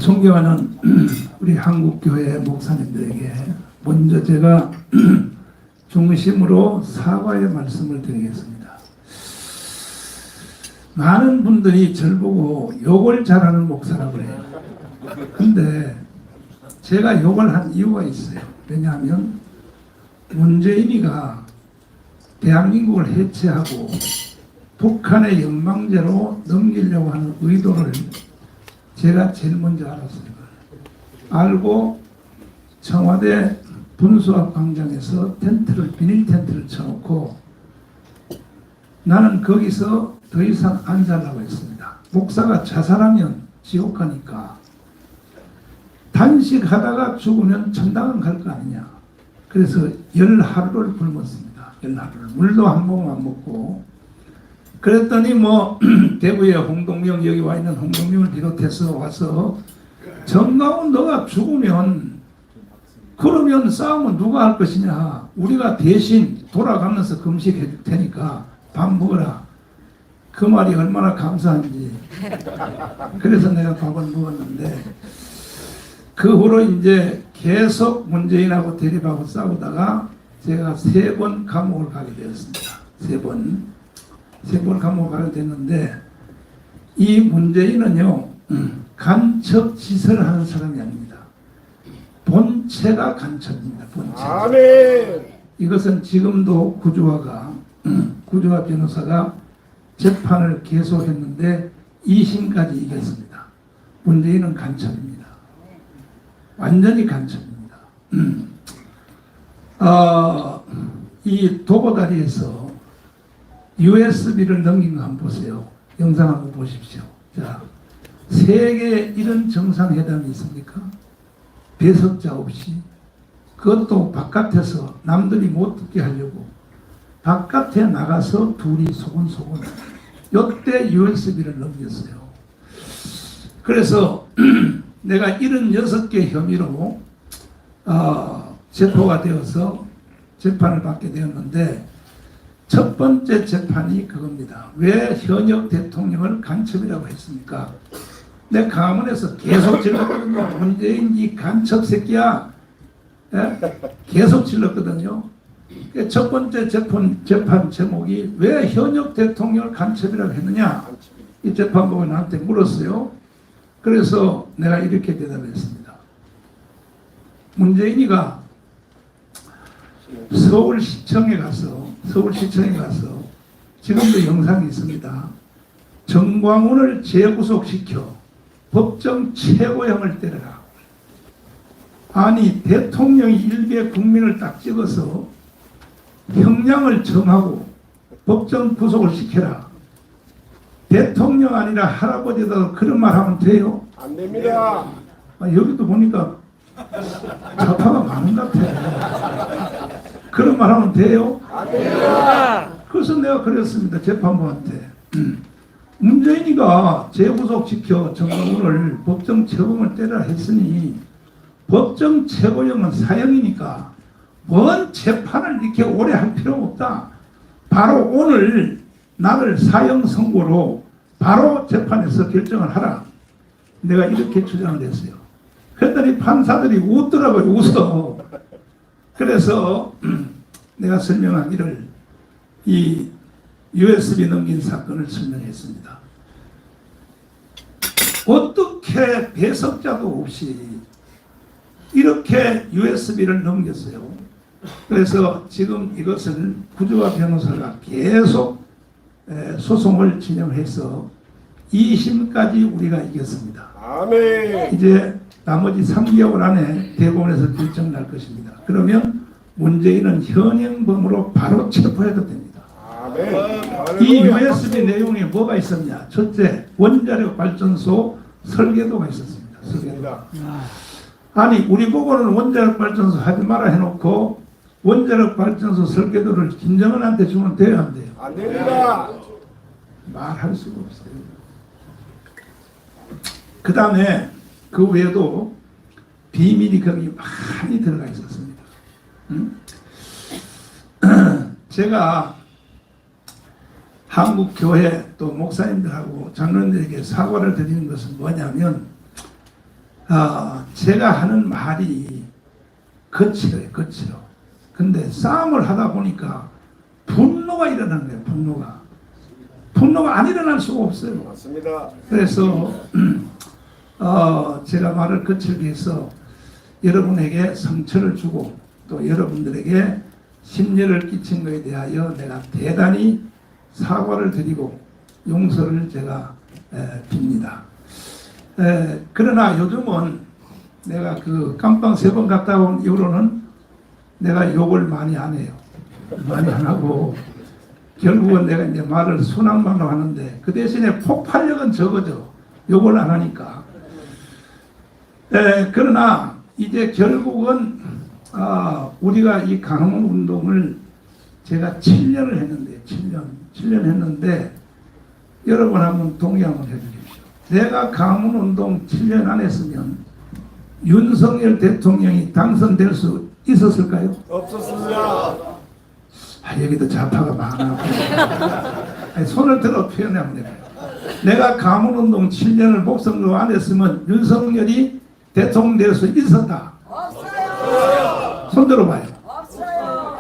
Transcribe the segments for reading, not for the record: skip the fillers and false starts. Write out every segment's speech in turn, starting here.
존경하는 우리 한국교회 목사님들에게 먼저 제가 중심으로 사과의 말씀을 드리겠습니다. 많은 분들이 저를 보고 욕을 잘하는 목사라고 해요. 근데 제가 욕을 한 이유가 있어요. 왜냐하면 문재인이가 대한민국을 해체하고 북한의 영망제로 넘기려고 하는 의도를 제가 제일 먼저 알았어요. 알고 청와대 분수학 광장에서 비닐 텐트를 쳐놓고 나는 거기서 더 이상 안 살라고 했습니다. 목사가 자살하면 지옥 가니까 단식하다가 죽으면 천당은 갈 거 아니냐. 그래서 10하루를 굶었습니다. 10하루를. 물도 한 모금 안 먹고. 그랬더니 대구에 홍동영, 여기 와 있는 홍동영을 비롯해서 와서 정강훈 너가 죽으면 그러면 싸움은 누가 할 것이냐. 우리가 대신 돌아가면서 금식해 줄 테니까 밥 먹어라. 그 말이 얼마나 감사한지. 그래서 내가 밥을 먹었는데 그 후로 이제 계속 문재인하고 대립하고 싸우다가 제가 3번 감옥을 가게 되었습니다. 3번 감옥을 가게 됐는데 이 문재인은요 간첩 짓을 하는 사람이 아닙니다. 본체가 간첩입니다. 본체. 아멘. 이것은 지금도 구주화 변호사가 재판을 계속했는데 2심까지 이겼습니다. 문재인은 간첩입니다. 완전히 간첩입니다. 이 도보다리에서 USB를 넘긴 거 한번 보세요. 영상 한번 보십시오. 자, 세계 이런 정상회담이 있습니까? 배석자 없이. 그것도 바깥에서 남들이 못 듣게 하려고 바깥에 나가서 둘이 소곤소곤 이때 USB를 넘겼어요. 그래서 내가 76개 혐의로 체포가 되어서 재판을 받게 되었는데 첫 번째 재판이 그겁니다. 왜 현역 대통령을 간첩이라고 했습니까? 내 강화문에서 계속 질렀거든요. 문재인 이 간첩 새끼야. 계속 질렀거든요. 첫 번째 재판 제목이 왜 현역 대통령을 간첩이라고 했느냐. 이 재판부가 나한테 물었어요. 그래서 내가 이렇게 대답했습니다. 문재인이가 서울시청에 가서 지금도 영상이 있습니다. 정광훈을 재구속시켜 법정 최고형을 때려라. 아니 대통령이 일개 국민을 딱 찍어서 형량을 정하고 법정 구속을 시켜라. 대통령 아니라 할아버지도 그런 말 하면 돼요? 안 됩니다. 여기도 보니까 좌파가 많은 것 같아요. 그런 말 하면 돼요? 안 됩니다. 그래서 내가 그랬습니다. 재판부한테. 문재인이가 재구속시켜 정광훈을 법정 최고형을 때려라 했으니 법정 최고형은 사형이니까 뭔 재판을 이렇게 오래 할 필요가 없다. 바로 오늘 나를 사형 선고로 바로 재판에서 결정을 하라. 내가 이렇게 주장을 했어요. 그랬더니 판사들이 웃더라고요. 웃어. 그래서 내가 설명하기를 이 USB 넘긴 사건을 설명했습니다. 어떻게 배석자도 없이 이렇게 USB를 넘겼어요. 그래서 지금 이것을 구주화 변호사가 계속 소송을 진행해서 2심까지 우리가 이겼습니다. 아멘. 이제 나머지 3개월 안에 대법원에서 결정날 것입니다. 그러면 문재인은 현행범으로 바로 체포해도 됩니다. 아멘. 이 USB 내용에 뭐가 있었냐? 첫째, 원자력 발전소 설계도가 있었습니다. 설계도. 아니 우리 보고는 원자력 발전소 하지 마라 해놓고 원자력 발전소 설계도를 김정은한테 주면 돼요, 안 돼요? 안 됩니다. 말할 수가 없어요. 그 다음에 그 외에도 비밀이 거기 많이 들어가 있었습니다. 제가 한국 교회 또 목사님들하고 장로님들에게 사과를 드리는 것은 뭐냐면 제가 하는 말이 거칠어요, 거칠어. 근데 싸움을 하다 보니까 분노가 일어나는 거예요, 분노가. 분노가 안 일어날 수가 없어요. 맞습니다. 그래서 제가 말을 거칠게 해서 여러분에게 상처를 주고 또 여러분들에게 심려를 끼친 것에 대하여 내가 대단히 사과를 드리고 용서를 제가 빕니다. 그러나 요즘은 내가 그 깜빵 3번 갔다 온 이후로는 내가 욕을 많이 안 해요. 많이 안 하고 결국은 내가 이제 말을 순항말로 하는데 그 대신에 폭발력은 적어져. 욕을 안 하니까. 그러나 이제 결국은 우리가 이 강원 운동을 제가 7년을 했는데 7년 했는데 여러분 한번 동의 한번 해주십시오. 내가 강원 운동 7년 안 했으면 윤석열 대통령이 당선될 수 있었을까요? 없었습니다. 여기도 좌파가 많아. 아니, 손을 들어 표현하면 돼요. 내가 강원운동 7년을 목숨으로 안 했으면 윤석열이 대통령 될 수 있었다. 없어요. 손 들어봐요. 없어요.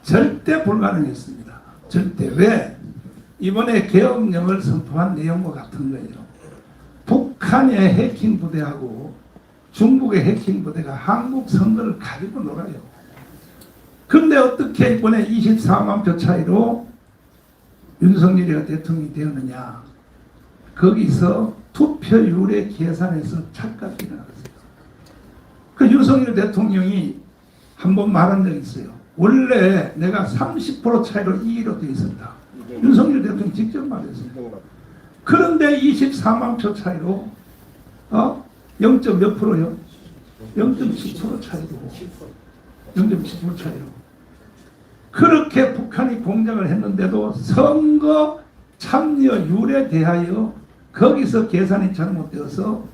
절대 불가능했습니다. 절대. 왜? 이번에 계엄령을 선포한 내용과 같은 거예요. 북한의 해킹 부대하고 중국의 해킹 부대가 한국 선거를 가지고 놀아요. 근데 어떻게 이번에 24만 표 차이로 윤석열이가 대통령이 되었느냐. 거기서 투표율의 계산에서 착각이 일어났어요. 그 윤석열 대통령이 한번 말한 적이 있어요. 원래 내가 30% 차이로 이기로 되어 있었다. 윤석열 대통령이 직접 말했어요. 그런데 24만 표 차이로 0. 몇 프로요? 0.7% 차이로 0.7% 차이로 그렇게 북한이 공작을 했는데도 선거 참여율에 대하여 거기서 계산이 잘못되어서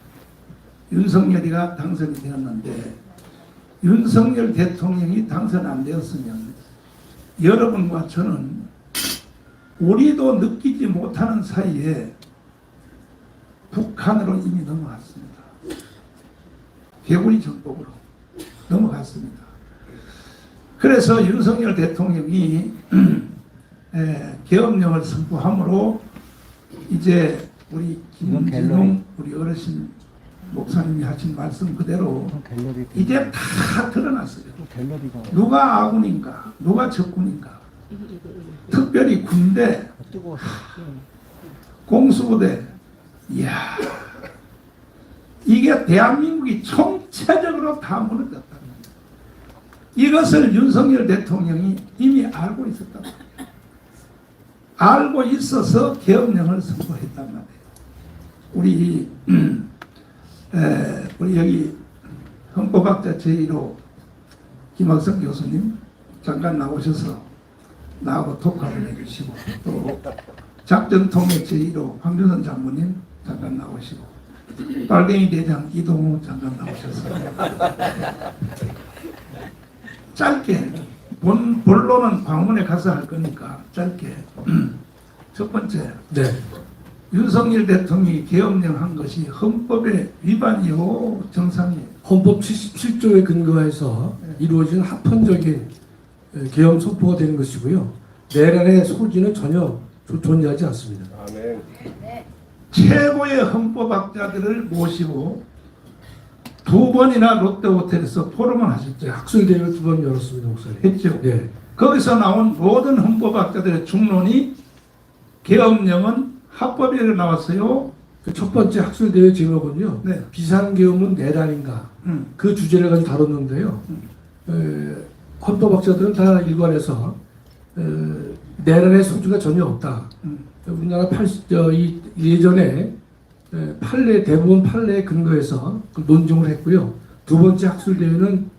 윤석열이가 당선이 되었는데 윤석열 대통령이 당선 안 되었으면 여러분과 저는 우리도 느끼지 못하는 사이에 북한으로 이미 넘어갔습니다. 개구리 정복으로 넘어갔습니다. 그래서 윤석열 대통령이 계엄령을 선포함으로 이제 우리 김진웅 우리 어르신 목사님이 하신 말씀 그대로 이제 다 드러났어요. 누가 아군인가, 누가 적군인가. 특별히 군대, 공수부대, 이야, 이게 대한민국이 총체적으로 다 무너졌다. 이것을 윤석열 대통령이 이미 알고 있었단 말이에요. 알고 있어서 계엄령을 선포했단 말이에요. 우리 여기 헌법학자 제1호 김학성 교수님 잠깐 나오셔서 나하고 토크를 해주시고 또 작전통역 제1호 황준선 장모님 잠깐 나오시고 빨갱이 대장 이동우 잠깐 나오셨어요. 짧게 본론은 광문에 가서 할 거니까 짧게 첫 번째 윤석열 대통령이 계엄령 한 것이 헌법의 위반이요 정상이에요. 헌법 77조에 근거해서 이루어진 합헌적인 계엄 선포가 되는 것이고요. 내란의 소지는 전혀 존재하지 않습니다. 아멘. 최고의 헌법학자들을 모시고 2번이나 롯데호텔에서 토론을 하셨죠. 학술대회를 2번 열었습니다, 목사님. 했죠. 네. 거기서 나온 모든 헌법학자들의 중론이 계엄령은 합법이라고 나왔어요. 그 첫 번째 학술대회 제목은요. 네. 비상계엄은 내란인가. 그 주제를 가지고 다뤘는데요. 헌법학자들은 다 일관해서 내란의 소지가 전혀 없다. 우리나라 예전에 판례, 대부분 판례에 근거해서 논증을 했고요. 두 번째 학술대회는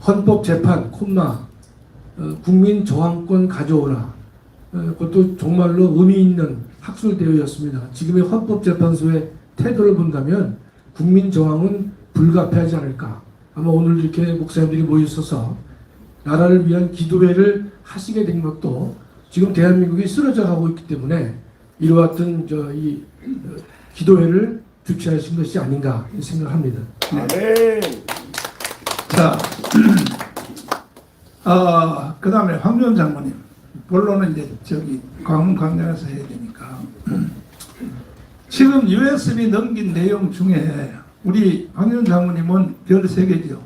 헌법재판, 국민 저항권 가져오라. 그것도 정말로 의미 있는 학술대회였습니다. 지금의 헌법재판소의 태도를 본다면 국민 저항은 불가피하지 않을까. 아마 오늘 이렇게 목사님들이 모이셔서 나라를 위한 기도회를 하시게 된 것도 지금 대한민국이 쓰러져 가고 있기 때문에 이와 같은 이 기도회를 주최하신 것이 아닌가 생각합니다. 아멘. 자, 그 다음에 황교안 장모님. 본론은 이제 저기 광장에서 해야 되니까. 지금 USB 넘긴 내용 중에 우리 황교안 장모님은 별 3개죠.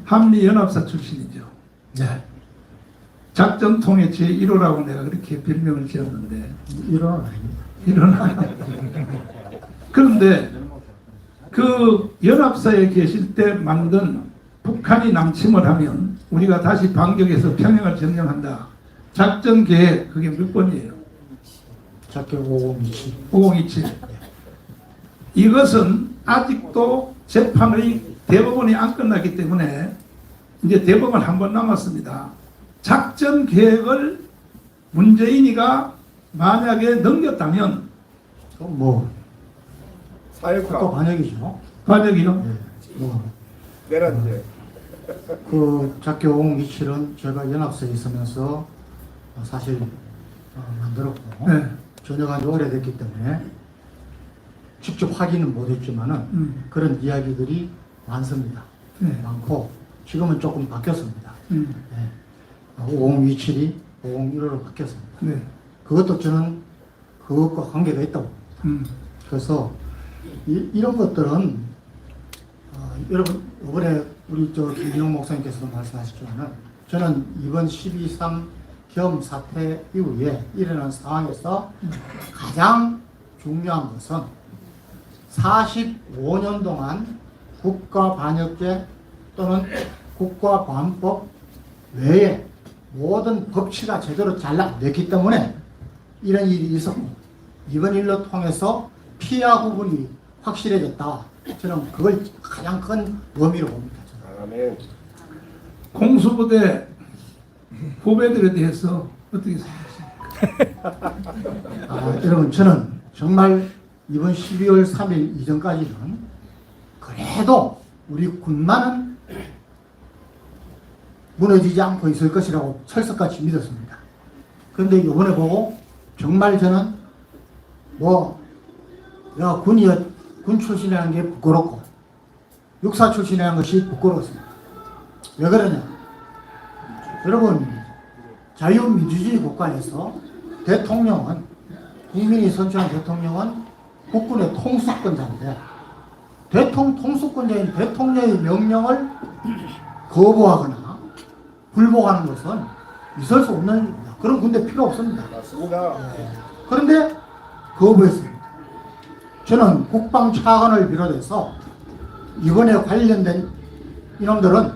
한미연합사 출신이죠. 네. 작전통의 제1호라고 내가 그렇게 별명을 지었는데 일어나 아닙니다. 일어나. 그런데 그 연합사에 계실 때 만든 북한이 남침을 하면 우리가 다시 반격해서 평양을 점령한다. 작전 계획 그게 몇 번이에요? 작게 5027. 5027. 이것은 아직도 재판의 대법원이 안 끝났기 때문에 이제 대법원 한 번 남았습니다. 작전 계획을 문재인이가 만약에 넘겼다면 뭐 국가 사회과 반역이죠. 반역이요? 네. 뭐 내란죄. 그 작게 5027은 제가 연합사에 있으면서 사실 만들었고 네. 전역한 지 오래됐기 때문에 직접 확인은 못했지만은 그런 이야기들이 많습니다. 네. 많고 지금은 조금 바뀌었습니다. 네. 5027이 5015로 바뀌었습니다. 네. 그것도 저는 그것과 관계가 있다고 봅니다. 그래서 이런 것들은 여러분 이번에 우리 저 김인홍 목사님께서도 말씀하셨지만은 저는 이번 12.3 겸 사태 이후에 일어난 상황에서 가장 중요한 것은 45년 동안 국가반역죄 또는 국가보안법 외에 모든 법치가 제대로 잘 안 됐기 때문에 이런 일이 있었고 이번 일로 통해서 피하 부분이 확실해졌다. 저는 그걸 가장 큰 의미로 봅니다. 아멘. 공수부대 후배들에 대해서 어떻게 생각하십니까? 여러분 저는 정말 이번 12월 3일 이전까지는 그래도 우리 군만은 무너지지 않고 있을 것이라고 철석같이 믿었습니다. 그런데 이번에 보고 정말 저는 내가 군 출신이라는 게 부끄럽고 육사 출신이라는 것이 부끄러웠습니다. 왜 그러냐? 여러분 자유민주주의 국가에서 대통령은 국민이 선출한 대통령은 국군의 통수권자인데 통수권자인 대통령의 명령을 거부하거나 불복하는 것은 있을 수 없는 일입니다. 그런 군대 필요 없습니다. 맞습니다. 그런데 거부했습니다. 저는 국방차관을 비롯해서 이번에 관련된 이놈들은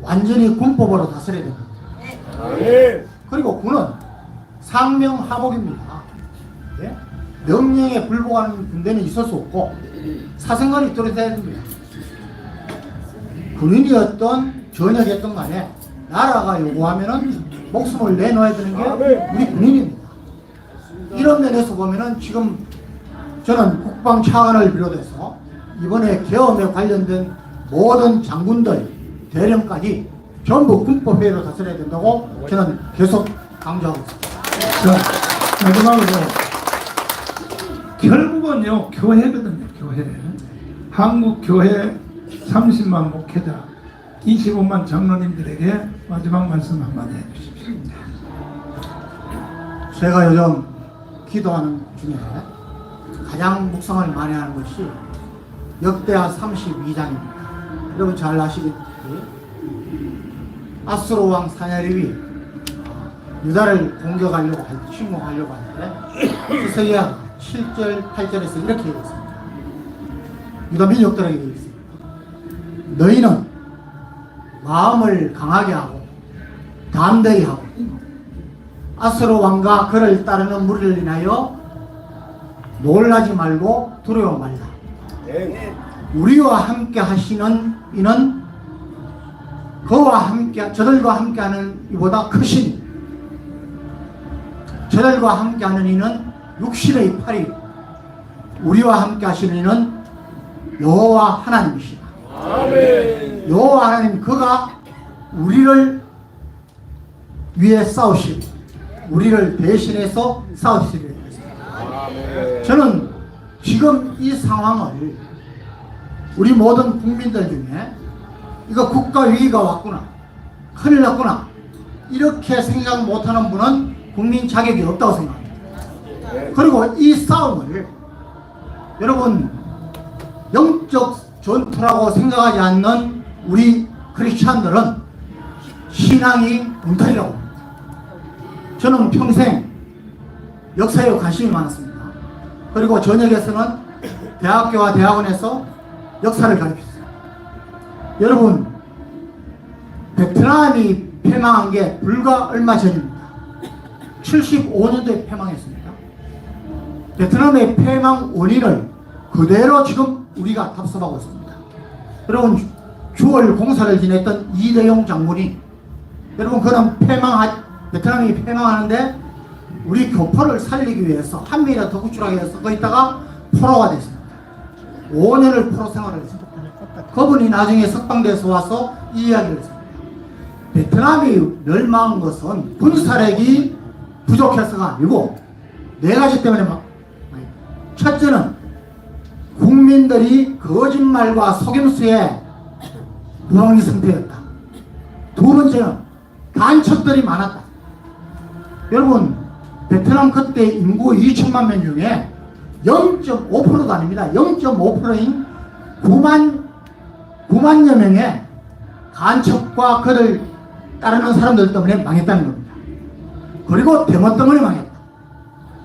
완전히 군법으로 다스려야 됩니다. 아멘. 그리고 군은 상명하복입니다. 예? 명령에 불복하는 군대는 있을 수 없고 사생활이 뚜렷해야 됩니다. 군인이었던 전역이었던 간에 나라가 요구하면은 목숨을 내놓아야 되는 게 우리 군인입니다. 이런 면에서 보면은 지금 저는 국방차관을 비롯해서 이번에 계엄에 관련된 모든 장군들 대령까지 전부 군법회로 다스려야 된다고 저는 계속 강조하고 있습니다. 자, 마지막으로 결국은요 교회거든요. 교회. 한국 교회 30만 목회자 25만 장로님들에게 마지막 말씀 한마디 해주십시오. 제가 요즘 기도하는 중에 가장 묵상을 많이 하는 것이 역대하 32장입니다. 여러분 잘 아시겠지? 아수르 왕 사냐립이 유다를 공격하려고 할 때, 침공하려고 할 때, 히스기야 7절, 8절에서 이렇게 얘기했습니다. 유다 민족들에게 얘기했습니다. 너희는 마음을 강하게 하고, 담대히 하고, 아수르 왕과 그를 따르는 무리를 인하여 놀라지 말고 두려워 말라. 아멘. 우리와 함께 하시는 이는 저들과 함께하는 이보다 크신 저들과 함께하는 이는 육신의 팔이 우리와 함께 하시는 이는 여호와 하나님이시다. 아멘. 여호와 하나님 그가 우리를 위해 싸우시고 우리를 대신해서 싸우시리라 했습니다. 저는 지금 이 상황을 우리 모든 국민들 중에 이거 국가 위기가 왔구나, 큰일 났구나, 이렇게 생각 못하는 분은 국민 자격이 없다고 생각합니다. 그리고 이 싸움을 여러분 영적 전투라고 생각하지 않는 우리 크리스찬들은 신앙이 엉터리라고 합니다. 저는 평생 역사에 관심이 많았습니다. 그리고 전역에서는 대학교와 대학원에서 역사를 가르쳤어요. 여러분, 베트남이 패망한 게 불과 얼마 전입니다. 75년도에 패망했습니다. 베트남의 패망 원인을 그대로 지금 우리가 답습하고 있습니다. 여러분, 6월 공사를 지냈던 이대용 장군이, 여러분, 그는 베트남이 패망하는데 우리 교포를 살리기 위해서 한미를 더 구출하기 위해서 거 있다가 포로가 됐습니다. 5년을 포로 생활을 했습니다. 그분이 나중에 석방돼서 와서 이 이야기를 했습니다. 베트남이 멸망한 것은 군사력이 부족해서가 아니고 네 가지 때문에 첫째는 국민들이 거짓말과 속임수에 무방비 상태였다. 두 번째는 간첩들이 많았다. 여러분, 베트남 그때 인구 2천만 명 중에 0.5%도 아닙니다. 0.5%인 9만여 명의 간첩과 그를 따르는 사람들 때문에 망했다는 겁니다. 그리고 대모 때문에 망했다.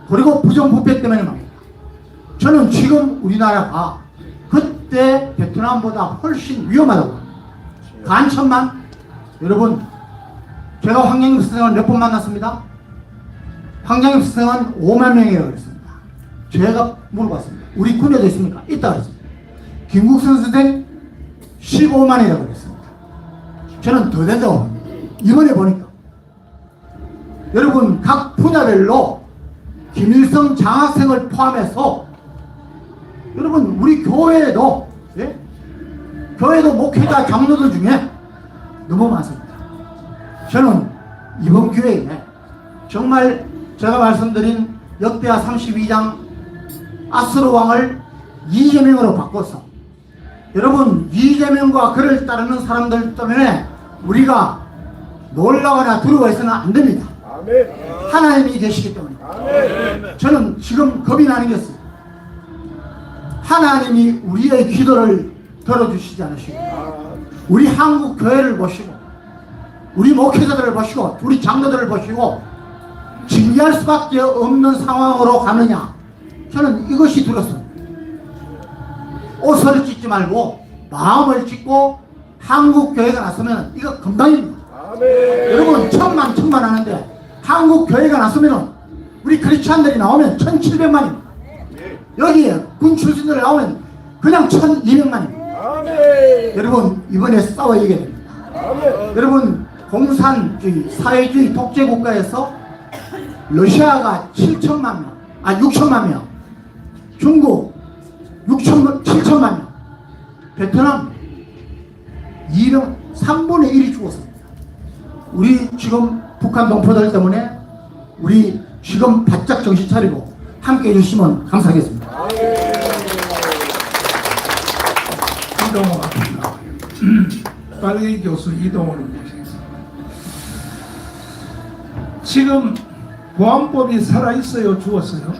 그리고 부정부패 때문에 망했다. 저는 지금 우리나라가 그때 베트남보다 훨씬 위험하다고 합니다. 간첩만, 여러분, 제가 황영익 선생을 몇 번 만났습니다. 황영익 선생은 5만 명이라고 그랬습니다. 제가 물어봤습니다. 우리 군에도 있습니까? 있다고 그랬습니다. 김국선 선생 15만이라고 그랬습니다. 저는 더 된다고 합니다. 이번에 보니까 여러분, 각 분야별로 김일성 장학생을 포함해서 여러분, 우리 교회에도 교회도 목회자 장로들 중에 너무 많습니다. 저는 이번 기회에 정말 제가 말씀드린 역대하 32장 아스로 왕을 이재명으로 바꿔서 여러분, 이재명과 그를 따르는 사람들 때문에 우리가 놀라거나 두려워해서는 안 됩니다. 하나님이 계시기 때문에. 저는 지금 겁이 나는 게 있어요. 하나님이 우리의 기도를 들어주시지 않으시고 우리 한국 교회를 보시고 우리 목회자들을 보시고 우리 장로들을 보시고 징계할 수밖에 없는 상황으로 가느냐, 저는 이것이 두렵습니다. 옷을 찢지 말고 마음을 찢고 한국 교회가 나서면 이거 금방입니다. 여러분, 천만 하는데 한국 교회가 나서면 우리 크리스찬들이 나오면 1700만입니다. 여기에 군 출신들 나오면 그냥 1200만입니다. 여러분, 이번에 싸워 이겨야 됩니다. 여러분, 공산주의, 사회주의 독재 국가에서 러시아가 7천만 명, 6천만 명, 중국 7천만 명, 베트남 3분의 1이 죽었습니다. 우리 지금 북한 동포들 때문에 우리 지금 바짝 정신 차리고 함께 해주시면 감사하겠습니다. 이동호 앞입니다. 빨갱이 교수 이동호를 모시겠습니다. 지금 보안법이 살아있어요? 죽었어요?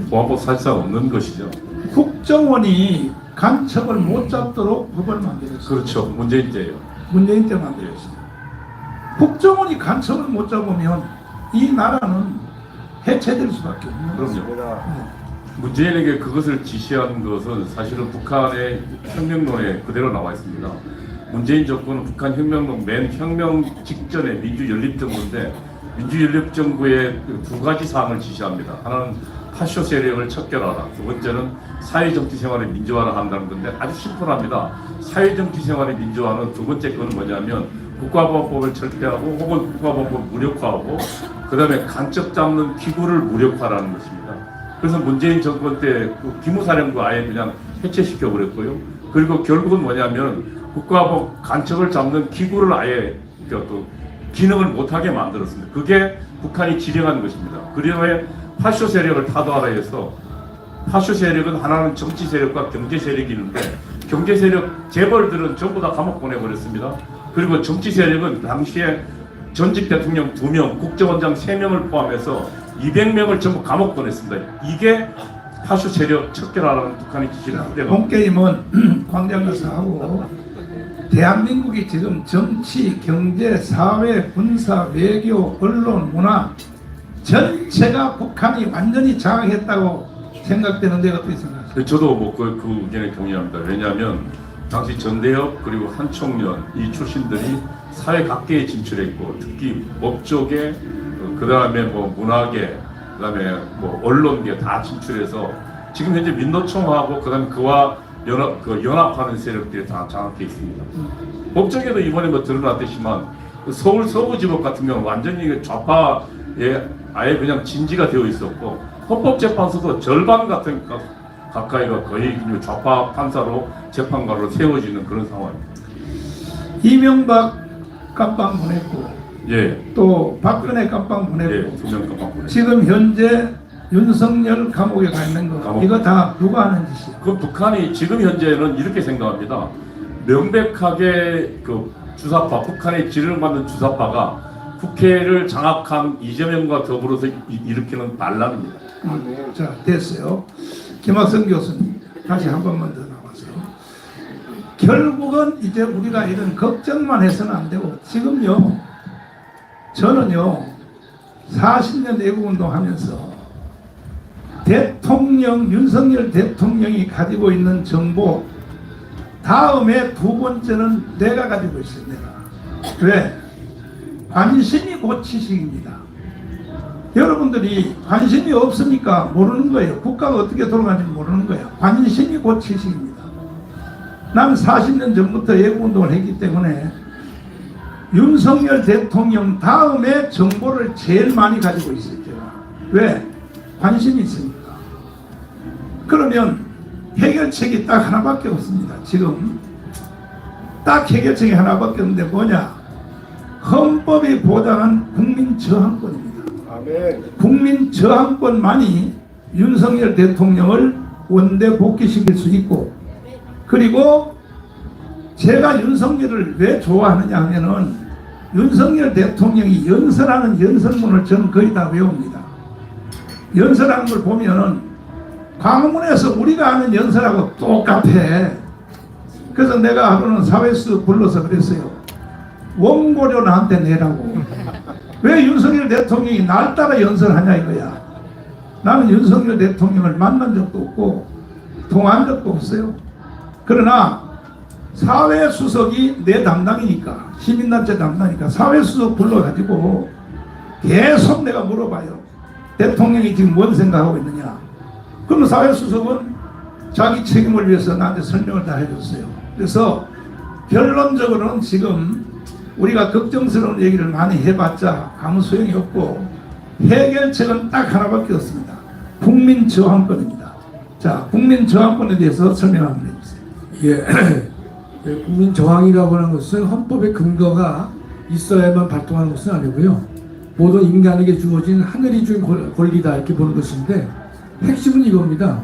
보안법 사실상 없는 것이죠. 국정원이 간첩을 못 잡도록 법을 만들었어요. 그렇죠. 문재인 때예요. 문재인 때 만들었어요. 국정원이 간첩을 못 잡으면 이 나라는 해체될 수밖에 없는 거죠. 그럼요. 문재인에게 그것을 지시한 것은 사실은 북한의 혁명론에 그대로 나와 있습니다. 문재인 정부는 북한 혁명론 맨 혁명 직전에 민주연립정부인데 민주연립정부의 두 가지 사항을 지시합니다. 하나는 파쇼 세력을 척결하라. 두 번째는 사회정치생활의 민주화를 한다는 건데 아주 심플합니다. 사회정치생활의 민주화는 두 번째 거는 뭐냐면 국가보안법을 철폐하고 혹은 국가보안법을 무력화하고 그 다음에 간첩 잡는 기구를 무력화라는 것입니다. 그래서 문재인 정권 때 그 기무사령부 아예 그냥 해체시켜 버렸고요. 그리고 결국은 뭐냐면 국가법 간첩을 잡는 기구를 아예 또 기능을 못하게 만들었습니다. 그게 북한이 지령한 것입니다. 그리고 파쇼 세력을 타도하라 해서 파쇼 세력은 하나는 정치 세력과 경제 세력이 있는데 경제 세력 재벌들은 전부 다 감옥 보내버렸습니다. 그리고 정치 세력은 당시에 전직 대통령 2명, 국정원장 3명을 포함해서 200명을 전부 감옥 보냈습니다. 이게 파쇼 세력 척결하라는 북한의 지시를 한대가 본게임은 광장 가서 하고 대한민국이 지금 정치, 경제, 사회, 군사, 외교, 언론, 문화 전체가 북한이 완전히 장악했다고 생각되는데 어떻게 생각하세요? 저도 그 의견에 동의합니다. 왜냐하면 당시 전대협 그리고 한총련 이 출신들이 사회 각계에 진출했고 특히 법조계 그 다음에 뭐 문화계 그 다음에 뭐 언론계 다 진출해서 지금 현재 민노총하고 그 다음에 그와 연합하는 세력들이 다 장악해 있습니다. 법조계도 이번에 뭐 드러났듯이만 서울 서부지법 같은 경우는 완전히 좌파에 아예 그냥 진지가 되어 있었고 헌법재판소도 절반 같은 가까이가 거의 좌파 판사로 재판관으로 세워지는 그런 상황입니다. 이명박 깜빵 보냈고 예, 또 박근혜 깜빵 보냈고 예, 두명 깜빡 보냈습니다. 지금 현재 윤석열 감옥에 가 있는 거 감옥. 이거 다 누가 하는 짓이야? 그 북한이 지금 현재는 이렇게 생각합니다. 명백하게 그 주사파, 북한의 지령을 받는 주사파가 국회를 장악한 이재명과 더불어서 일으키는 반란입니다. 자, 됐어요. 김학성 교수님 다시 한 번만 더 나와서 결국은 이제 우리가 이런 걱정만 해서는 안 되고 지금요 저는요 40년 애국운동 하면서 대통령 윤석열 대통령이 가지고 있는 정보 다음에 두 번째는 내가 가지고 있어요. 내가 왜? 관심이 곧 지식입니다. 여러분들이 관심이 없으니까 모르는 거예요. 국가가 어떻게 돌아가는지 모르는 거예요. 관심이 곧 지식입니다. 나는 40년 전부터 애국운동을 했기 때문에 윤석열 대통령 다음에 정보를 제일 많이 가지고 있어요. 제가. 왜? 관심이 있으니까. 그러면 해결책이 딱 하나밖에 없습니다. 지금 딱 해결책이 하나밖에 없는데 뭐냐? 헌법이 보장한 국민 저항권입니다. 아멘. 국민 저항권만이 윤석열 대통령을 원대 복귀시킬 수 있고 그리고 제가 윤석열을 왜 좋아하느냐 하면은 윤석열 대통령이 연설하는 연설문을 저는 거의 다 외웁니다. 연설하는 걸 보면은 광화문에서 우리가 하는 연설하고 똑같아. 그래서 내가 하루는 사회수 불러서 그랬어요. 원고료 나한테 내라고. 왜 윤석열 대통령이 날 따라 연설하냐 이거야. 나는 윤석열 대통령을 만난 적도 없고 통화한 적도 없어요. 그러나 사회수석이 내 담당이니까 시민단체 담당이니까 사회수석 불러가지고 계속 내가 물어봐요. 대통령이 지금 뭔 생각하고 있느냐. 그러면 사회수석은 자기 책임을 위해서 나한테 설명을 다 해줬어요. 그래서 결론적으로는 지금 우리가 걱정스러운 얘기를 많이 해봤자 아무 소용이 없고 해결책은 딱 하나밖에 없습니다. 국민 저항권입니다. 자, 국민 저항권에 대해서 설명 한번 해주세요. 예, 국민 저항이라고 하는 것은 헌법의 근거가 있어야만 발동하는 것은 아니고요. 모든 인간에게 주어진 하늘이 준 권리다 이렇게 보는 것인데 핵심은 이겁니다.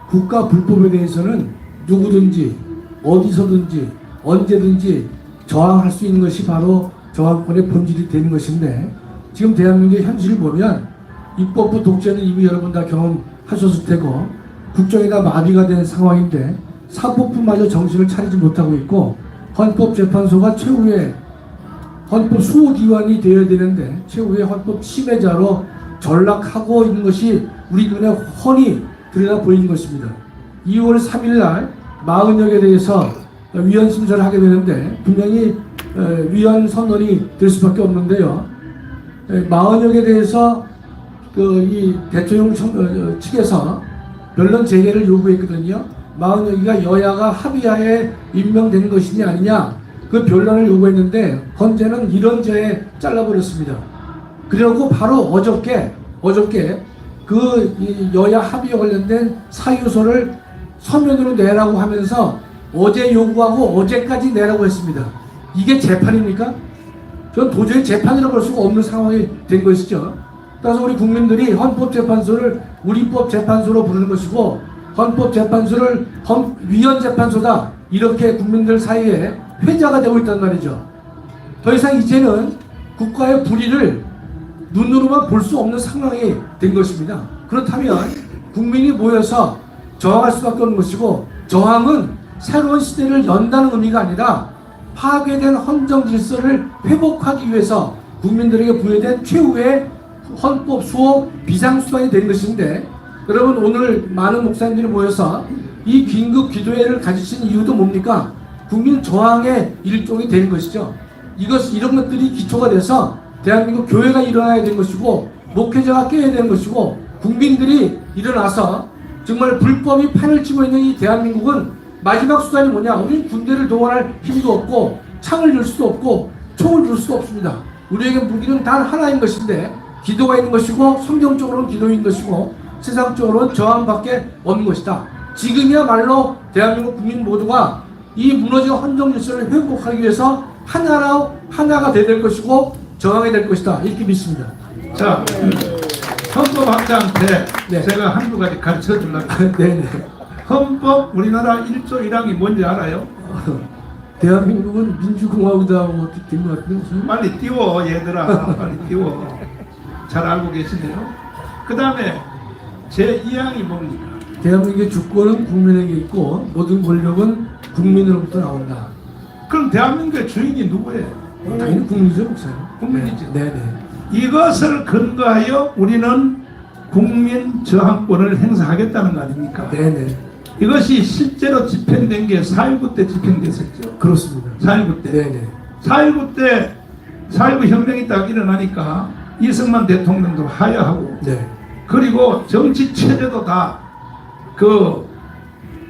국가 불법에 대해서는 누구든지 어디서든지 언제든지 저항할 수 있는 것이 바로 저항권의 본질이 되는 것인데 지금 대한민국의 현실을 보면 입법부 독재는 이미 여러분 다 경험하셨을 테고 국정이 다 마비가 된 상황인데 사법부마저 정신을 차리지 못하고 있고 헌법재판소가 최후의 헌법 수호기관이 되어야 되는데 최후의 헌법 침해자로 전락하고 있는 것이 우리 눈에 훤히 들여다 보이는 것입니다. 2월 3일 날 40여 개 대해서 위헌 심사를 하게 되는데 분명히 위헌 선언이 될 수밖에 없는데요. 40여 개 대해서 이 대통령 측에서 변론 재개를 요구했거든요. 40여기가 여야가 합의하에 임명된 것이냐 아니냐 그 변론을 요구했는데 헌재는 이런 죄에 잘라버렸습니다. 그리고 바로 어저께 그 여야 합의에 관련된 사유서를 서면으로 내라고 하면서 어제 요구하고 어제까지 내라고 했습니다. 이게 재판입니까? 전 도저히 재판이라고 볼 수가 없는 상황이 된 것이죠. 따라서 우리 국민들이 헌법재판소를 우리법재판소로 부르는 것이고 헌법재판소를 위헌재판소다 이렇게 국민들 사이에 회자가 되고 있단 말이죠. 더 이상 이제는 국가의 불의를 눈으로만 볼 수 없는 상황이 된 것입니다. 그렇다면 국민이 모여서 저항할 수밖에 없는 것이고 저항은 새로운 시대를 연다는 의미가 아니라 파괴된 헌정 질서를 회복하기 위해서 국민들에게 부여된 최후의 헌법 수호 비상수단이 된 것인데 여러분 오늘 많은 목사님들이 모여서 이 긴급 기도회를 가지신 이유도 뭡니까? 국민 저항의 일종이 되는 것이죠. 이런 것들이 기초가 돼서 대한민국 교회가 일어나야 되는 것이고 목회자가 깨어야 되는 것이고 국민들이 일어나서 정말 불법이 판을 치고 있는 이 대한민국은 마지막 수단이 뭐냐? 우리는 군대를 동원할 힘도 없고 창을 줄 수도 없고 총을 줄 수도 없습니다. 우리에게 무기는 단 하나인 것인데 기도가 있는 것이고 성경적으로는 기도인 것이고 세상적으로는 저항밖에 없는 것이다. 지금이야말로 대한민국 국민 모두가 이 무너진 헌정 질서를 회복하기 위해서 하나가 돼야 될 것이고 저항해야 될 것이다. 이렇게 믿습니다. 자, 헌법학자한테 네. 제가 한두 가지 가르쳐 주려고. 네네. 헌법 우리나라 1조 1항이 뭔지 알아요? 대한민국은 민주공화국이라고 된 것 같은데 무슨? 빨리 띄워 얘들아, 빨리 띄워. 잘 알고 계시네요. 그 다음에 제2항이 뭡니까? 대한민국의 주권은 국민에게 있고 모든 권력은 국민으로부터 나온다. 그럼 대한민국의 주인이 누구예요? 당연히 국민이죠, 목사님. 국민이죠. 네네. 이것을 근거하여 우리는 국민 저항권을 행사하겠다는 거 아닙니까? 네네. 이것이 실제로 집행된 게 4.19 때 집행됐었죠. 그렇습니다. 4.19 때. 네네. 4.19 때 4.19 혁명이 딱 일어나니까 이승만 대통령도 하야하고 네. 그리고 정치 체제도 다 그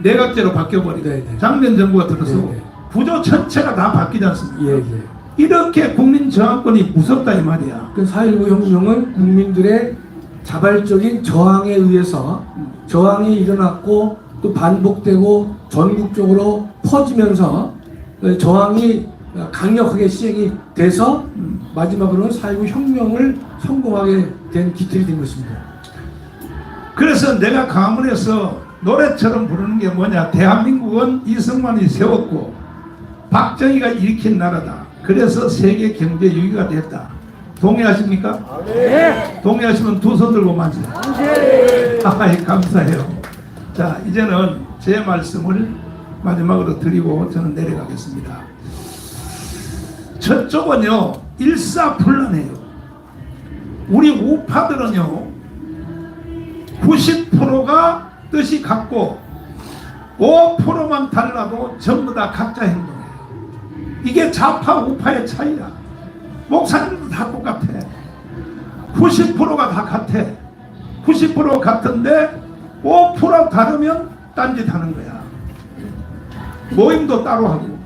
내각제로 바뀌어버리고 네네. 장면 정부가 들어서고 네네. 구조 전체가 다 바뀌지 않습니까? 예, 예. 이렇게 국민 저항권이 무섭다 이 말이야. 그 4.19 혁명은 국민들의 자발적인 저항에 의해서 저항이 일어났고 또 반복되고 전국적으로 퍼지면서 저항이 강력하게 시행이 돼서 마지막으로는 4.19 혁명을 성공하게 된 기틀이 된 것입니다. 그래서 내가 강원에서 노래처럼 부르는 게 뭐냐? 대한민국은 이승만이 세웠고 박정희가 일으킨 나라다. 그래서 세계 경제 6위가 됐다. 동의하십니까? 네. 동의하시면 두 손 들고 만세요. 아이, 감사해요. 자, 이제는 제 말씀을 마지막으로 드리고 저는 내려가겠습니다. 저쪽은요 일사불란해요. 우리 우파들은요 90%가 뜻이 같고 5%만 달라도 전부 다 각자 행동해요. 이게 좌파 우파의 차이야. 목사님도 다 똑같아. 90%가 다 같아. 90% 같은데 5% 다르면 딴짓하는 거야. 모임도 따로 하고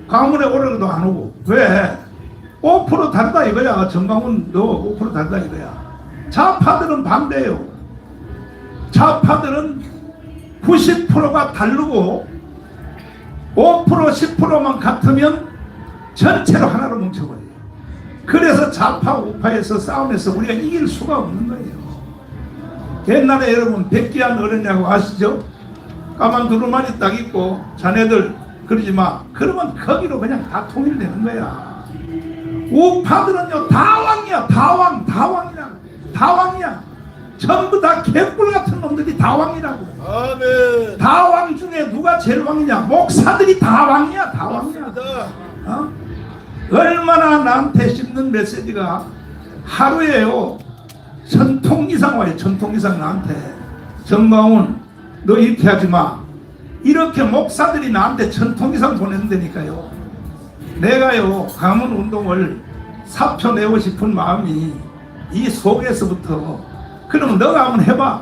강원에 오래도 안 오고. 왜? 5% 다르다 이거야. 정강훈 너 5% 다르다 이거야. 좌파들은 반대예요. 좌파들은 90%가 다르고 5% 10%만 같으면 전체로 하나로 뭉쳐버려요. 그래서 좌파 우파에서 싸움에서 우리가 이길 수가 없는 거예요. 옛날에 여러분 백기한 어른이라고 아시죠? 까만 두루마리 딱 입고 자네들 그러지 마. 그러면 거기로 그냥 다 통일되는 거야. 우파들은요 다왕이야. 다왕이야. 전부 다 개뿔 같은 놈들이 다왕이라고. 아멘. 다왕 중에 누가 제일 왕이냐? 목사들이 다왕이야. 어? 얼마나 나한테 씹는 메시지가 하루에요 1000통 이상 와요. 1000통 이상 나한테. 정광훈 너 이렇게 하지 마. 이렇게 목사들이 나한테 1000통 이상 보낸다니까요. 내가요 가문 운동을 사표내고 싶은 마음이 이 속에서부터. 그러면 너가 한번 해봐.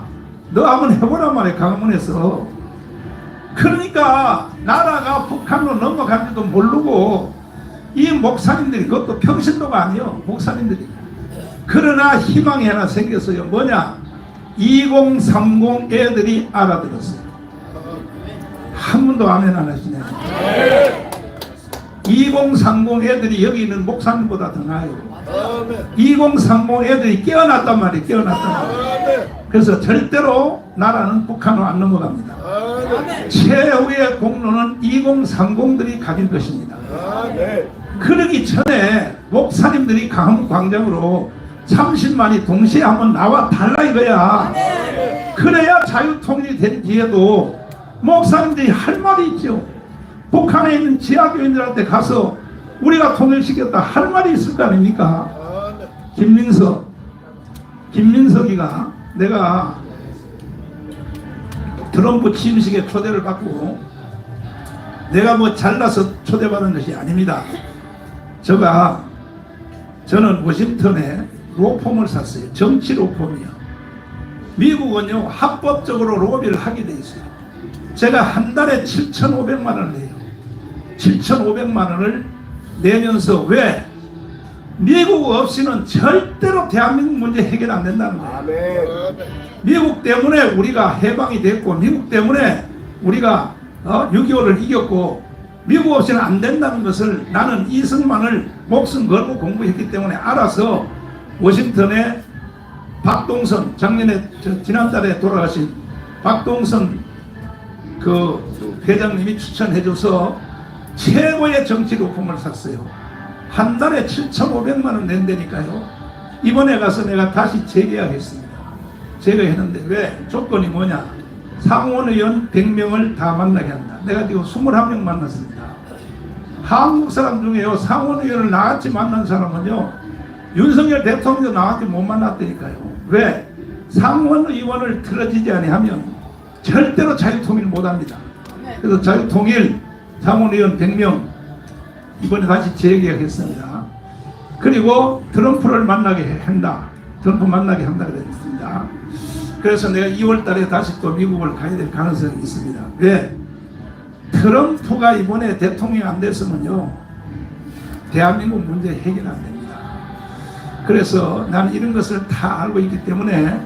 너 한번 해보란 말이야. 강원에서. 그러니까 나라가 북한으로 넘어간지도 모르고 이 목사님들이 그것도 평신도가 아니요 목사님들이. 그러나 희망이 하나 생겼어요. 뭐냐? 2030 애들이 알아들었어요. 한 번도 아멘 안 하시네. 2030 애들이 여기 있는 목사님보다 더 나아요. 아멘. 2030 애들이 깨어났단 말이에요. 깨어났단 말이에요. 그래서 절대로 나라는 북한으로 안 넘어갑니다. 아멘. 최후의 공로는 2030들이 가진 것입니다. 아멘. 그러기 전에 목사님들이 강원 광장으로 30만이 동시에 한번 나와 달라 이거야. 그래야 자유통일이 된 뒤에도 목사님들이 할 말이 있죠. 북한에 있는 지하교인들한테 가서 우리가 통일시켰다 할 말이 있을 거 아닙니까? 아멘. 김민석이가 내가 트럼프 취임식에 초대를 받고 내가 뭐 잘나서 초대받은 것이 아닙니다. 저는 워싱턴에 로펌을 샀어요. 정치 로펌이요. 미국은요 합법적으로 로비를 하게 돼 있어요. 제가 한 달에 7,500만 원을 내요. 7,500만 원을 내면서 왜? 미국 없이는 절대로 대한민국 문제 해결 안 된다는 거예요. 아멘. 미국 때문에 우리가 해방이 됐고 미국 때문에 우리가 6.25를 이겼고 미국 없이는 안 된다는 것을 나는 이승만을 목숨 걸고 공부했기 때문에 알아서 워싱턴에 박동선 작년에 지난달에 돌아가신 박동선 그 회장님이 추천해줘서 최고의 정치 로펌을 샀어요. 한 달에 7,500만 원 낸다니까요. 이번에 가서 내가 다시 재계약했습니다. 재계약했는데 왜? 조건이 뭐냐? 상원의원 100명을 다 만나게 한다. 내가 지금 21명 만났습니다. 한국 사람 중에요 상원의원을 나같이 만난 사람은요 윤석열 대통령도 나같이 못 만났다니까요. 왜? 상원의원을 틀어지지 아니하면 절대로 자유통일 못합니다. 그래서 자유통일 상원의원 100명 이번에 다시 재계약했습니다. 그리고 트럼프를 만나게 한다. 트럼프 만나게 한다 그랬습니다. 그래서 내가 2월 달에 다시 또 미국을 가야 될 가능성이 있습니다. 왜? 트럼프가 이번에 대통령이 안 됐으면요 대한민국 문제 해결 안 됩니다. 그래서 나는 이런 것을 다 알고 있기 때문에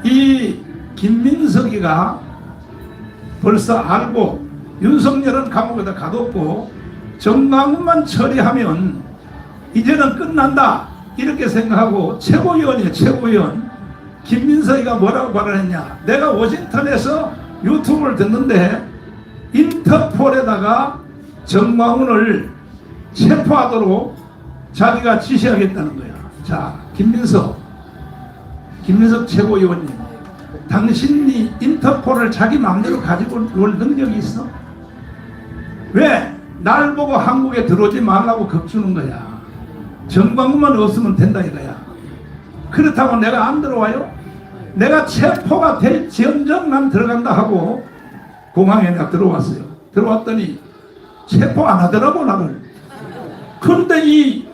이 김민석이가 벌써 알고 윤석열은 감옥에다 가뒀고 정강훈만 처리하면 이제는 끝난다 이렇게 생각하고 최고위원이에요. 최고위원 김민석이가 뭐라고 말을 했냐. 내가 워싱턴에서 유튜브를 듣는데 인터폴에다가 정광훈을 체포하도록 자기가 지시하겠다는 거야. 자, 김민석 최고위원님, 당신이 인터폴을 자기 마음대로 가지고 올 능력이 있어? 왜? 날 보고 한국에 들어오지 말라고 겁주는 거야. 정광훈만 없으면 된다 이거야. 그렇다고 내가 안 들어와요? 내가 체포가 될지언정 난 들어간다 하고 공항에 내가 들어왔어요. 들어왔더니 체포 안 하더라고 나를. 그런데 이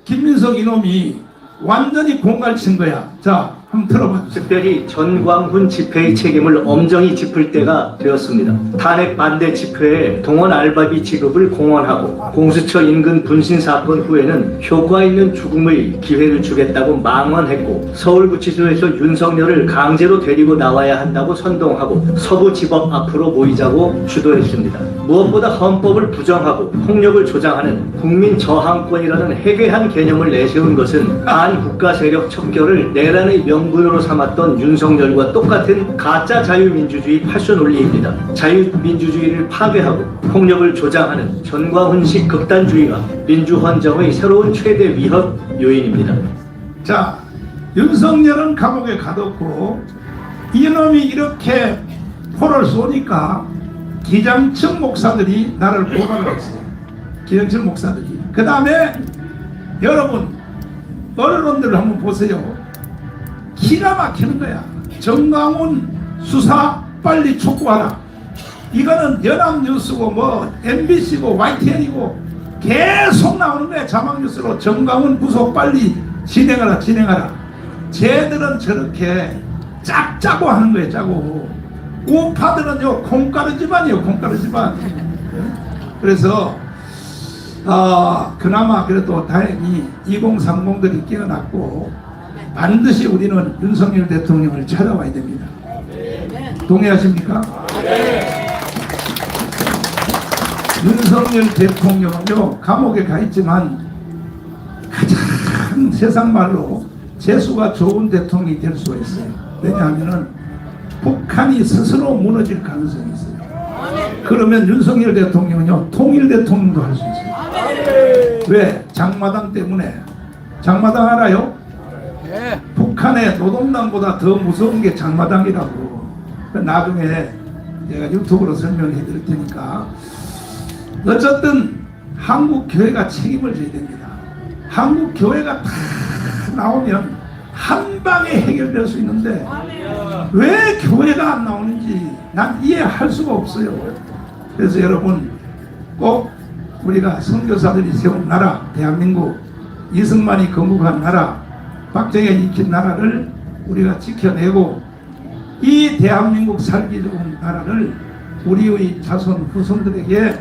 김민석 이놈이 완전히 공갈 친 거야. 자, 한번 들어봐 주세요. 특별히 전광훈 집회의 책임을 엄정히 짚을 때가 되었습니다. 탄핵 반대 집회에 동원 알바비 지급을 공언하고 공수처 인근 분신 사건 후에는 효과 있는 죽음의 기회를 주겠다고 망언했고 서울구치소에서 윤석열을 강제로 데리고 나와야 한다고 선동하고 서부지법 앞으로 모이자고 주도했습니다. 무엇보다 헌법을 부정하고 폭력을 조장하는 국민 저항권이라는 해괴한 개념을 내세운 것은 반국가 세력 척결을 내란의 명분으로 삼았던 윤석열과 똑같은 가짜 자유민주주의 파쇼 논리입니다. 자유민주주의를 파괴하고 폭력을 조장하는 전광훈식 극단주의가 민주헌정의 새로운 최대 위협 요인입니다. 자, 윤석열은 감옥에 가뒀고 이놈이 이렇게 포를 쏘니까 기장층 목사들이 나를 고발을 했어요. 기장층 목사들이. 그 다음에 여러분 언론들을 한번 보세요. 기가 막히는 거야. 정광훈 수사 빨리 촉구하라. 이거는 연합뉴스고 뭐 MBC고 YTN이고 계속 나오는 거야. 자막뉴스로 정광훈 구속 빨리 진행하라. 쟤들은 저렇게 짝짜고 하는 거예요. 짜고 우파들은요 콩가루 집안이에요. 콩가루 집안. 그래서 그나마 그래도 다행히 2030들이 깨어났고 반드시 우리는 윤석열 대통령을 찾아와야 됩니다. 동의하십니까? 윤석열 대통령은요 감옥에 가 있지만 가장 세상 말로 재수가 좋은 대통령이 될 수가 있어요. 왜냐하면은 북한이 스스로 무너질 가능성이 있어요. 그러면 윤석열 대통령은요 통일 대통령도 할 수 있어요. 왜? 장마당 때문에. 장마당 알아요? 북한의 노동당보다 더 무서운 게 장마당이라고. 나중에 제가 유튜브로 설명해 드릴 테니까. 어쨌든 한국 교회가 책임을 져야 됩니다. 한국 교회가 다 나오면 한 방에 해결될 수 있는데 왜 교회가 안 나오는지 난 이해할 수가 없어요. 그래서 여러분 꼭 우리가 선교사들이 세운 나라 대한민국, 이승만이 건국한 나라, 박정희가 익힌 나라를 우리가 지켜내고 이 대한민국 살기 좋은 나라를 우리의 자손 후손들에게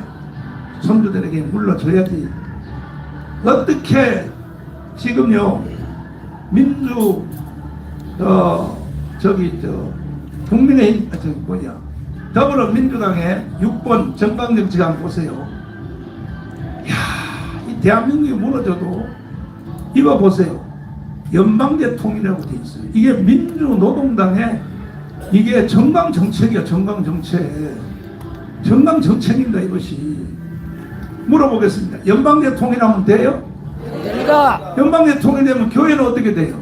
손주들에게 물러줘야지. 어떻게 지금요 민주 국민의힘 더불어민주당의 6번 정강정책 한번 보세요. 이야, 이 대한민국이 무너져도 이거 보세요. 연방제 통일이라고 돼 있어요. 이게 민주노동당의 이게 정강정책이야. 정강정책입니다. 이것이. 물어보겠습니다. 연방제 통일하면 돼요? 됩니다. 연방제 통일되면 교회는 어떻게 돼요?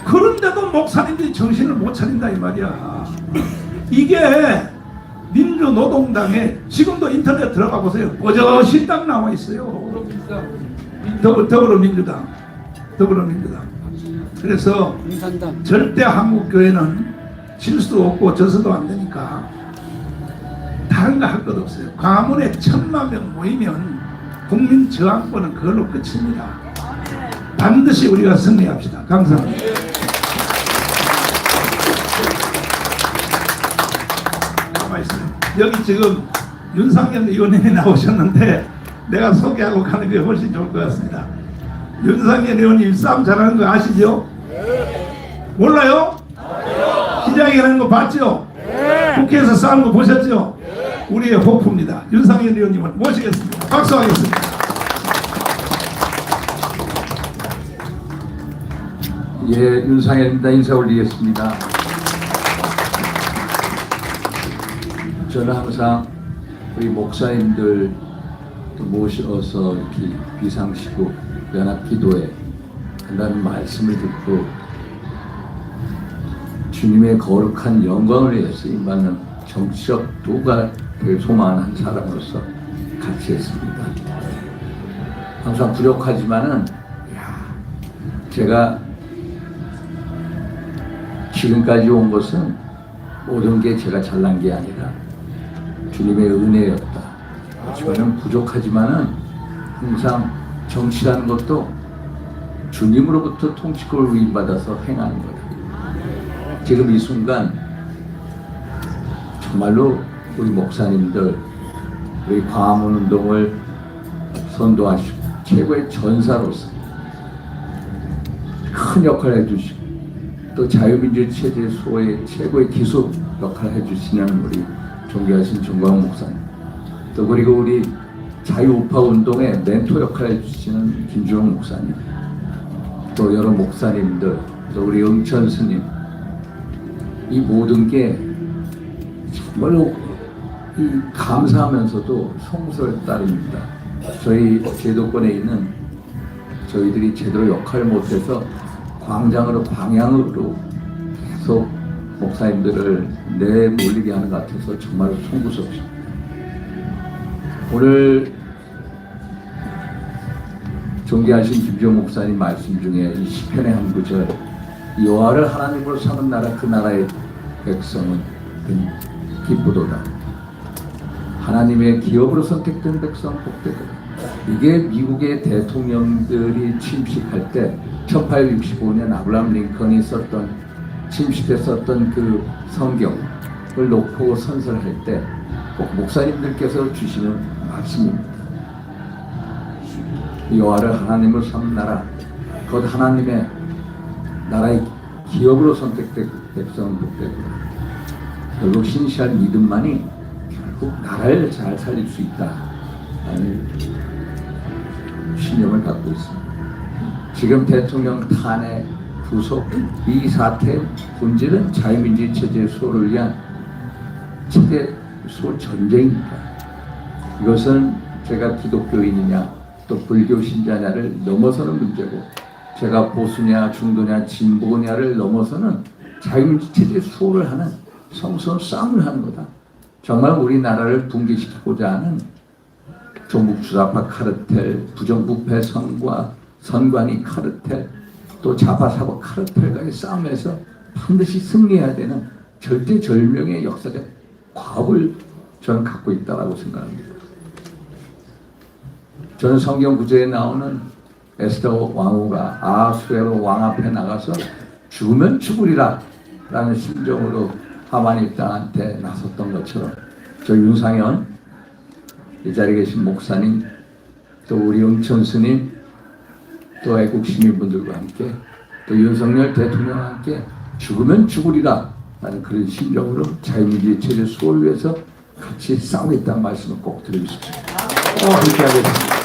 그런데도 목사님들이 정신을 못 차린다 이 말이야. 이게 민주노동당에 지금도 인터넷 들어가 보세요. 버젓이 딱 나와 있어요. 더불어민주당. 그래서 절대 한국교회는 질 수도 없고 져서도 안 되니까 다른 거 할 것 없어요. 광화문에 1000만 명 모이면 국민 저항권은 그걸로 끝입니다. 반드시 우리가 승리합시다. 감사합니다. 여기 지금 윤상현 의원님이 나오셨는데 내가 소개하고 가는 게 훨씬 좋을 것 같습니다. 윤상현 의원님 싸움 잘하는 거 아시죠? 몰라요? 시장에 가는 거 봤죠? 국회에서 싸우는 거 보셨죠? 우리의 호프입니다. 윤상현 의원님을 모시겠습니다. 박수하겠습니다. 예, 윤상현입니다. 인사 올리겠습니다. 저는 항상 우리 목사님들 모셔서 이렇게 비상시국 연합기도회 한다는 말씀을 듣고 주님의 거룩한 영광을 위해서 쓰임받는 정치적 도가를 소망하는 사람으로서 같이 했습니다. 항상 부족하지만은 제가 지금까지 온 것은 모든 게 제가 잘난 게 아니라 주님의 은혜였다. 저는 부족하지만은 항상 정치라는 것도 주님으로부터 통치권을 위임받아서 행하는 거다. 지금 이 순간 정말로 우리 목사님들 우리 광화문 운동을 선도하시고 최고의 전사로서 큰 역할을 해주시고 또 자유민주 체제 수호의 최고의 기소 역할을 해주시는 우리 존경하신 정광훈 목사님, 또 그리고 우리 자유우파 운동의 멘토 역할을 해주시는 김주영 목사님, 또 여러 목사님들, 또 우리 응천 스님, 이 모든 게 정말로 감사하면서도 송구스러울 따름입니다. 저희 제도권에 있는 저희들이 제대로 역할을 못해서 광장으로 방향으로 계속 목사님들을 내몰리게 하는 것 같아서 정말 송구스럽습니다. 오늘 존귀하신 김종 목사님 말씀 중에 이 시편의 한 구절, 여호와를 하나님으로 삼은 나라 그 나라의 백성은 기쁘도다. 하나님의 기업으로 선택된 백성 복되도다. 이게 미국의 대통령들이 침식할 때 1865년 아브라함 링컨이 침식때 썼던 그 성경을 놓고 선설할 때 꼭 목사님들께서 주시는 말씀입니다. 여호와를 하나님으로 삼는 나라, 곧 하나님의 나라의 기업으로 선택된 백성은 복되도다. 결국 신실한 믿음만이 꼭 나라를 잘 살릴 수 있다라는 신념을 갖고 있습니다. 지금 대통령 탄핵, 구속, 이 사태의 본질은 자유민주주의 체제의 수호를 위한 체제 수호 전쟁입니다. 이것은 제가 기독교인이냐 또 불교 신자냐를 넘어서는 문제고, 제가 보수냐 중도냐 진보냐를 넘어서는 자유민주 체제 수호를 하는 성스러운 싸움을 하는 거다. 정말 우리나라를 붕괴시키고자 하는 조국 주사파 카르텔, 부정부패 선관위 카르텔, 또 자바사법 카르텔과의 싸움에서 반드시 승리해야 되는 절대절명의 역사적 과업을 저는 갖고 있다고 생각합니다. 저는 성경 구절에 나오는 에스더 왕후가 아수에로 왕 앞에 나가서 죽으면 죽으리라 라는 심정으로 하만 입장한테 나섰던 것처럼, 저 윤상현 이 자리에 계신 목사님, 또 우리 영천 스님, 또 애국 시민분들과 함께, 또 윤석열 대통령과 함께 죽으면 죽으리라 라는 그런 심정으로 자유민주주의 체제 수호를 위해서 같이 싸우겠다는 말씀을 꼭 드리고 싶습니다. 그렇게 하겠습니다.